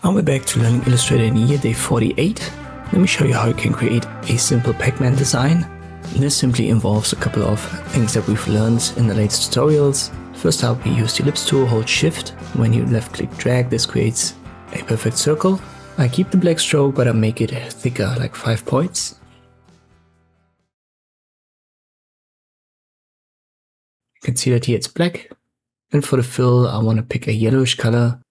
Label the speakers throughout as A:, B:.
A: And we're back to learning Illustrator in year day 48. Let me show you how you can create a simple Pac-Man design. This simply involves a couple of things that we've learned in the latest tutorials. First up, we use the ellipse tool, hold shift. When you left click drag, this creates a perfect circle. I keep the black stroke, but I make it thicker, like 5 points. You can see that here it's black. And for the fill, I want to pick a yellowish color.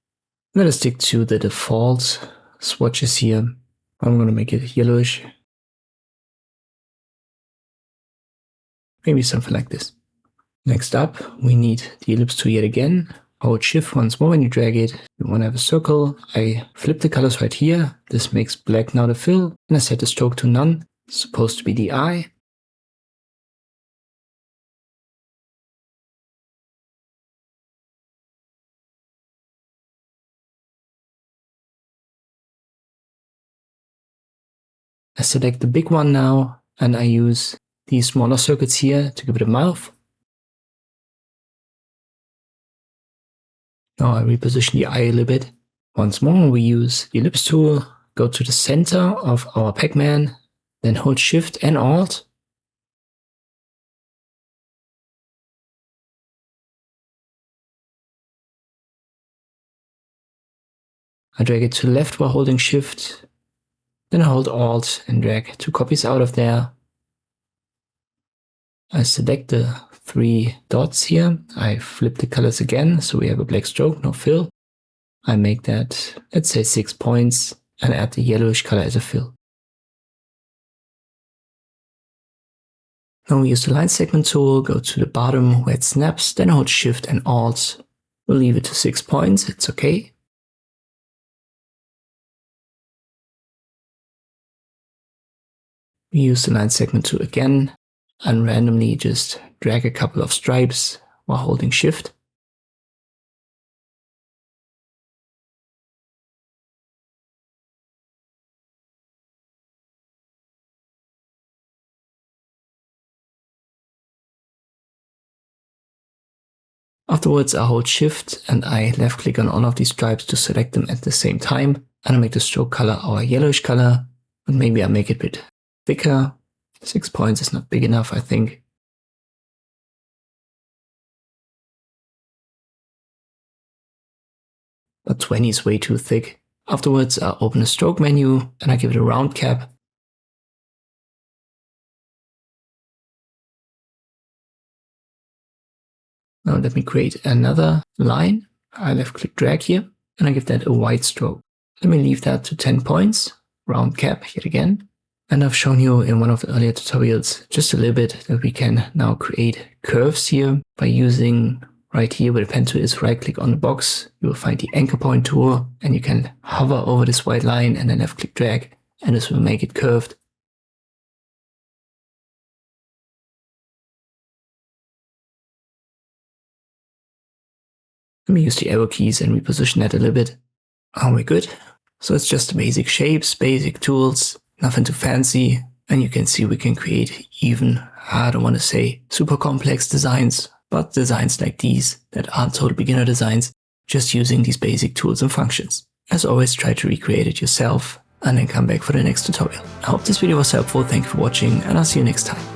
A: Let us stick to the default swatches here. I'm going to make it yellowish. Maybe something like this. Next up, we need the ellipse tool yet again. Hold shift once more when you drag it. You want to have a circle. I flip the colors right here. This makes black now the fill. And I set the stroke to none. It's supposed to be the eye. I select the big one now, and I use these smaller circuits here to give it a mouth. Now I reposition the eye a little bit. Once more, we use the ellipse tool, go to the center of our Pac-Man, then hold shift and alt. I drag it to the left while holding shift. Then I hold alt and drag 2 copies out of there. I select the 3 dots here. I flip the colors again, so we have a black stroke, no fill. I make that, let's say 6 points, and add the yellowish color as a fill. Now we use the line segment tool, go to the bottom where it snaps, then hold shift and alt. We'll leave it to 6 points, it's okay. We use the line segment tool again and randomly just drag a couple of stripes while holding shift. Afterwards, I hold shift and I left click on all of these stripes to select them at the same time. And I make the stroke color our yellowish color, and maybe I make it a bit thicker. 6 points is not big enough, I think. But 20 is way too thick. Afterwards, I open the stroke menu and I give it a round cap. Now let me create another line. I left click drag here and I give that a white stroke. Let me leave that to 10 points, round cap yet again. And I've shown you in one of the earlier tutorials just a little bit that we can now create curves here by using right here where the pen tool is, right click on the box. You will find the anchor point tool and you can hover over this white line and then left click drag and this will make it curved. Let me use the arrow keys and reposition that a little bit. Are we good? So it's just the basic shapes, basic tools, nothing too fancy. And you can see we can create even, I don't want to say super complex designs, but designs like these that aren't total beginner designs, just using these basic tools and functions. As always, try to recreate it yourself and then come back for the next tutorial. I hope this video was helpful. Thank you for watching and I'll see you next time.